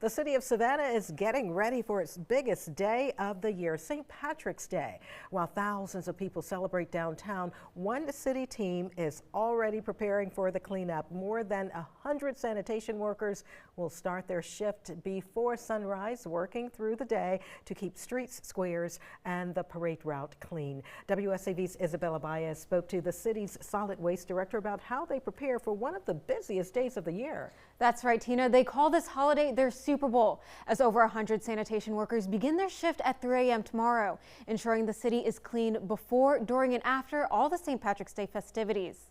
The city of Savannah is getting ready for its biggest day of the year, St. Patrick's Day. While thousands of people celebrate downtown, one city team is already preparing for the cleanup. More than 100 sanitation workers will start their shift before sunrise, working through the day to keep streets, squares, and the parade route clean. WSAV's Isabella Baez spoke to the city's solid waste director about how they prepare for one of the busiest days of the year. That's right, Tina. They call this holiday their Super Bowl, as over 100 sanitation workers begin their shift at 3 a.m. tomorrow, ensuring the city is clean before, during, and after all the St. Patrick's Day festivities.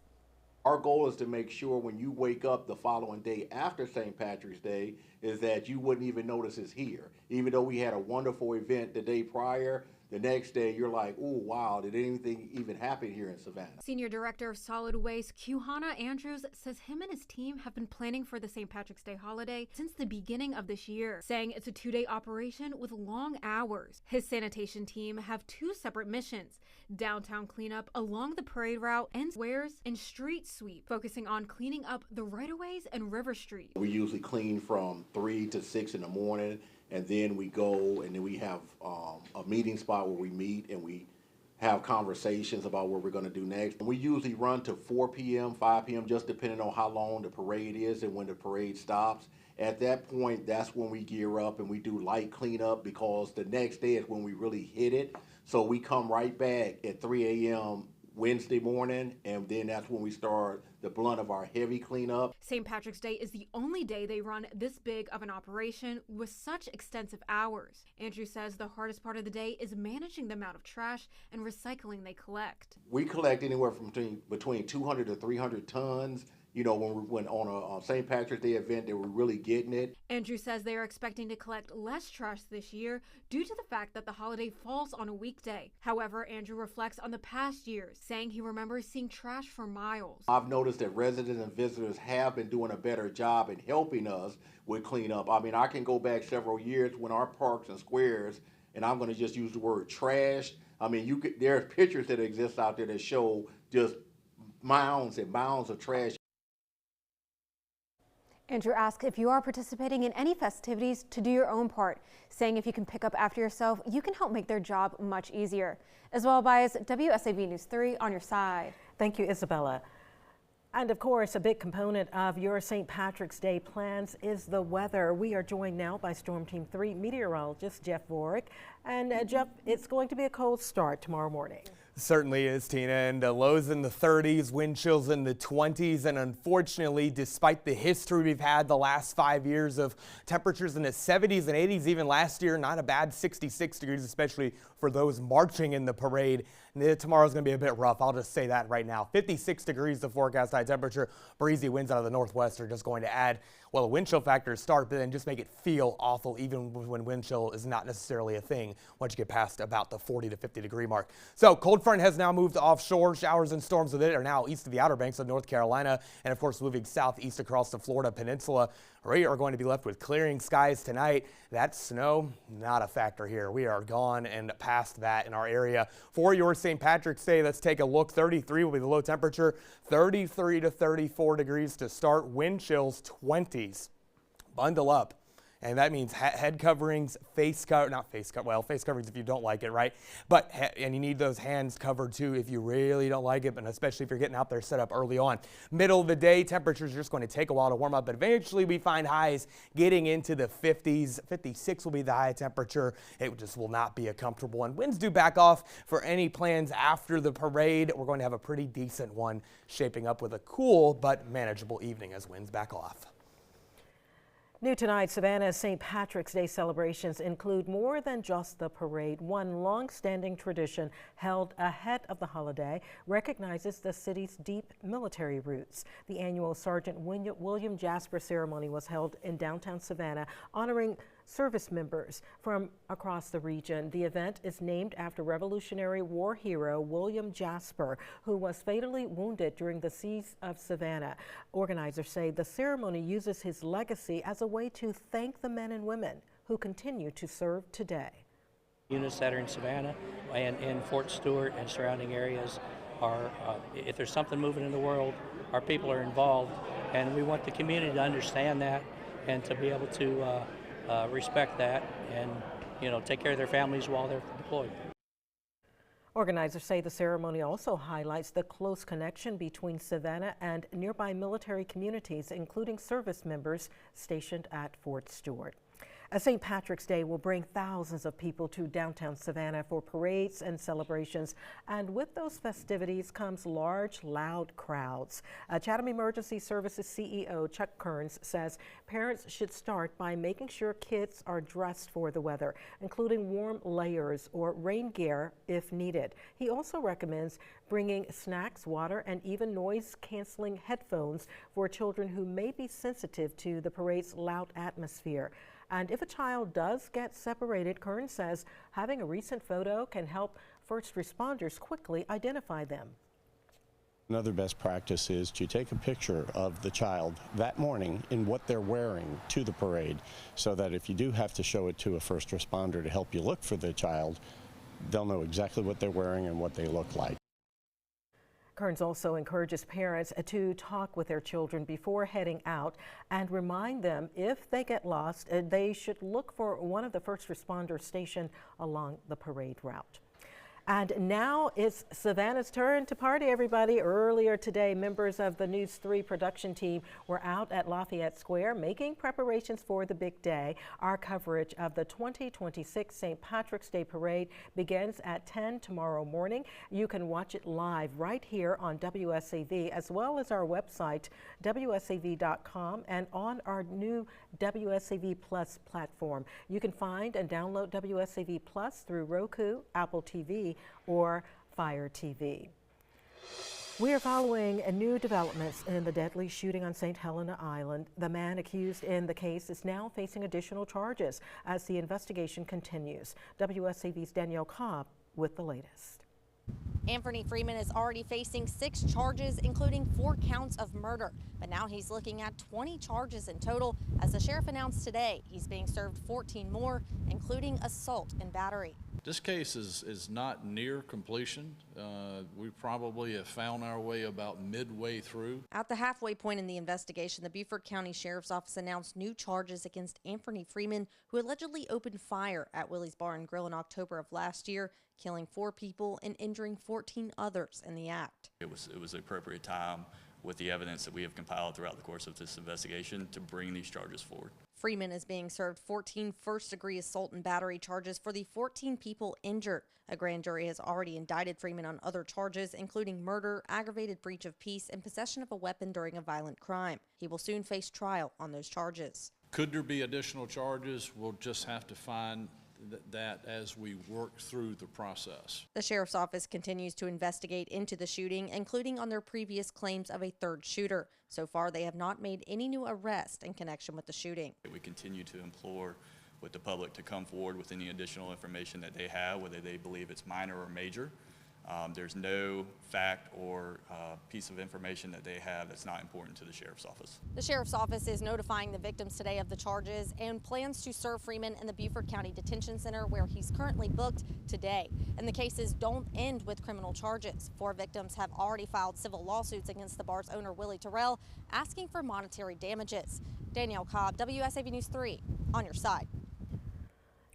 Our goal is to make sure when you wake up the following day after St. Patrick's Day is that you wouldn't even notice it's here. Even though we had a wonderful event the day prior, the next day you're like, oh wow, did anything even happen here in Savannah? Senior Director of Solid Waste, Hannah Andrews, says him and his team have been planning for the St. Patrick's Day holiday since the beginning of this year, saying it's a 2-day operation with long hours. His sanitation team have 2 separate missions: downtown cleanup along the parade route and squares, and street sweep, focusing on cleaning up the right-of-ways and River Street. We usually clean from 3 to 6 in the morning, and then we go and then we have a meeting spot where we meet and we have conversations about what we're going to do next. We usually run to 4 p.m., 5 p.m., just depending on how long the parade is and when the parade stops. At that point, that's when we gear up and we do light cleanup, because the next day is when we really hit it. So we come right back at 3 a.m. Wednesday morning, and then that's when we start the blunt of our heavy cleanup. St. Patrick's Day is the only day they run this big of an operation with such extensive hours. Andrew says the hardest part of the day is managing the amount of trash and recycling they collect. We collect anywhere from between 200 to 300 tons. You know, when on a St. Patrick's Day event, they were really getting it. Andrew says they are expecting to collect less trash this year due to the fact that the holiday falls on a weekday. However, Andrew reflects on the past years, saying he remembers seeing trash for miles. I've noticed that residents and visitors have been doing a better job in helping us with cleanup. I mean, I can go back several years when our parks and squares, and I'm going to just use the word trash. I mean, there's pictures that exist out there that show just mounds and mounds of trash. Andrew asks if you are participating in any festivities to do your own part, saying if you can pick up after yourself, you can help make their job much easier. As well, Baez, WSAV News 3 on your side. Thank you, Isabella. And of course, a big component of your St. Patrick's Day plans is the weather. We are joined now by Storm Team 3 meteorologist Jeff Vorick. And Jeff, it's going to be a cold start tomorrow morning. Certainly is, Tina, and lows in the 30s, wind chills in the 20s, and unfortunately, despite the history we've had the last 5 years of temperatures in the 70s and 80s, even last year, not a bad 66 degrees, especially for those marching in the parade. Tomorrow's going to be a bit rough. I'll just say that right now. 56 degrees the forecast high temperature. Breezy winds out of the northwest are just going to add, well, a wind chill factor to start, but then just make it feel awful, even when wind chill is not necessarily a thing once you get past about the 40 to 50 degree mark. So cold front has now moved offshore. Showers and storms with it are now east of the Outer Banks of North Carolina, and of course moving southeast across the Florida peninsula. We are going to be left with clearing skies tonight. That snow, not a factor here. We are gone and past that in our area. For your St. Patrick's Day, let's take a look. 33 will be the low temperature, 33 to 34 degrees to start. Wind chills 20s. Bundle up. And that means head coverings, face coverings if you don't like it, right? But, and you need those hands covered too if you really don't like it, but especially if you're getting out there set up early on. Middle of the day, temperatures are just going to take a while to warm up, but eventually we find highs getting into the 50s. 56 will be the high temperature. It just will not be a comfortable one. Winds do back off for any plans after the parade. We're going to have a pretty decent one shaping up with a cool but manageable evening as winds back off. New tonight, Savannah's St. Patrick's Day celebrations include more than just the parade. One long-standing tradition held ahead of the holiday recognizes the city's deep military roots. The annual Sergeant William Jasper ceremony was held in downtown Savannah, honoring service members from across the region. The event is named after Revolutionary War hero William Jasper, who was fatally wounded during the siege of Savannah. Organizers say the ceremony uses his legacy as a way to thank the men and women who continue to serve today. Units that are in Savannah and in Fort Stewart and surrounding areas are, if there's something moving in the world, our people are involved, and we want the community to understand that and to be able to respect that and, take care of their families while they're deployed. Organizers say the ceremony also highlights the close connection between Savannah and nearby military communities, including service members stationed at Fort Stewart. St. Patrick's Day will bring thousands of people to downtown Savannah for parades and celebrations, and with those festivities comes large, loud crowds. Chatham Emergency Services CEO Chuck Kearns says parents should start by making sure kids are dressed for the weather, including warm layers or rain gear if needed. He also recommends bringing snacks, water, and even noise-canceling headphones for children who may be sensitive to the parade's loud atmosphere. And if a child does get separated, Kern says having a recent photo can help first responders quickly identify them. Another best practice is to take a picture of the child that morning in what they're wearing to the parade, so that if you do have to show it to a first responder to help you look for the child, they'll know exactly what they're wearing and what they look like. Kearns also encourages parents to talk with their children before heading out and remind them if they get lost, they should look for one of the first responders stationed along the parade route. And now it's Savannah's turn to party, everybody. Earlier today, members of the News 3 production team were out at Lafayette Square making preparations for the big day. Our coverage of the 2026 St. Patrick's Day Parade begins at 10 tomorrow morning. You can watch it live right here on WSAV, as well as our website, WSAV.com, and on our new WSAV Plus platform. You can find and download WSAV Plus through Roku, Apple TV, or Fire TV. We are following new developments in the deadly shooting on St. Helena Island. The man accused in the case is now facing additional charges as the investigation continues. WSAV's Danielle Cobb with the latest. Anthony Freeman is already facing 6 charges, including 4 counts of murder. But now he's looking at 20 charges in total. As the sheriff announced today, he's being served 14 more, including assault and battery. This case is not near completion. We probably have found our way about midway through. At the halfway point in the investigation, the Beaufort County Sheriff's Office announced new charges against Anthony Freeman, who allegedly opened fire at Willie's Bar and Grill in October of last year, killing 4 people and injuring 14 others in the act. It was the appropriate time, with the evidence that we have compiled throughout the course of this investigation, to bring these charges forward. Freeman is being served 14 first-degree assault and battery charges for the 14 people injured. A grand jury has already indicted Freeman on other charges, including murder, aggravated breach of peace, and possession of a weapon during a violent crime. He will soon face trial on those charges. Could there be additional charges? We'll just have to find that as we work through the process. The sheriff's office continues to investigate into the shooting, including on their previous claims of a third shooter. So far, they have not made any new arrests in connection with the shooting. We continue to implore with the public to come forward with any additional information that they have, whether they believe it's minor or major. There's no fact or piece of information that they have that's not important to the sheriff's office. The sheriff's office is notifying the victims today of the charges and plans to serve Freeman in the Beaufort County Detention Center, where he's currently booked today. And the cases don't end with criminal charges. 4 victims have already filed civil lawsuits against the bar's owner, Willie Terrell, asking for monetary damages. Danielle Cobb, WSAV News 3, on your side.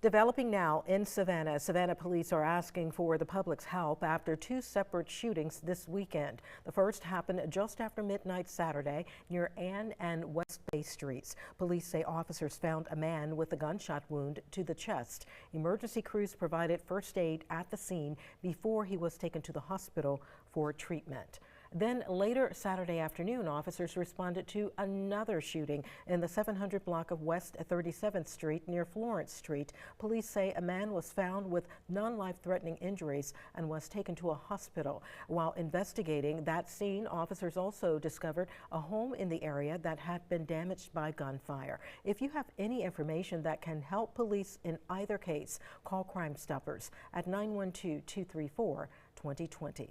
Developing now in Savannah, Savannah police are asking for the public's help after 2 separate shootings this weekend. The first happened just after midnight Saturday near Ann and West Bay Streets. Police say officers found a man with a gunshot wound to the chest. Emergency crews provided first aid at the scene before he was taken to the hospital for treatment. Then later Saturday afternoon, officers responded to another shooting in the 700 block of West 37th Street near Florence Street. Police say a man was found with non-life-threatening injuries and was taken to a hospital. While investigating that scene, officers also discovered a home in the area that had been damaged by gunfire. If you have any information that can help police in either case, call Crime Stoppers at 912-234-2020.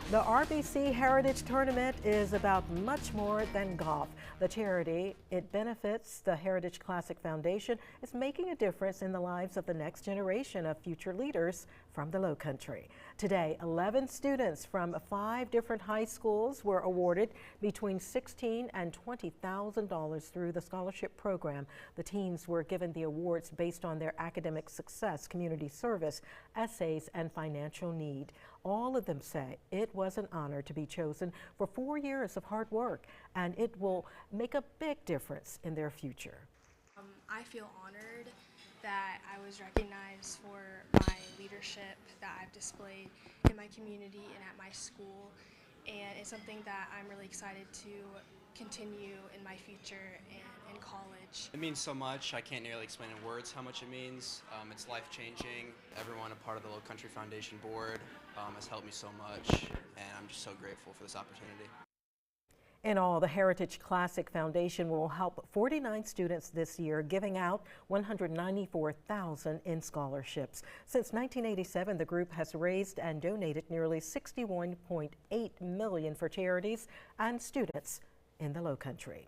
The RBC Heritage Tournament is about much more than golf. The charity it benefits, the Heritage Classic Foundation, is making a difference in the lives of the next generation of future leaders from the Lowcountry. Today, 11 students from 5 different high schools were awarded between $16,000 and $20,000 through the scholarship program. The teams were given the awards based on their academic success, community service, essays, and financial need. All of them say it was an honor to be chosen for 4 years of hard work, and it will make a big difference in their future. I feel honored that I was recognized for my leadership that I've displayed in my community and at my school, and it's something that I'm really excited to continue in my future and in college. It means so much. I can't nearly explain in words how much it means. It's life-changing. Everyone a part of the Lowcountry Foundation board has helped me so much, and I'm just so grateful for this opportunity. In all, the Heritage Classic Foundation will help 49 students this year, giving out $194,000 in scholarships. Since 1987, the group has raised and donated nearly $61.8 million for charities and students in the Lowcountry.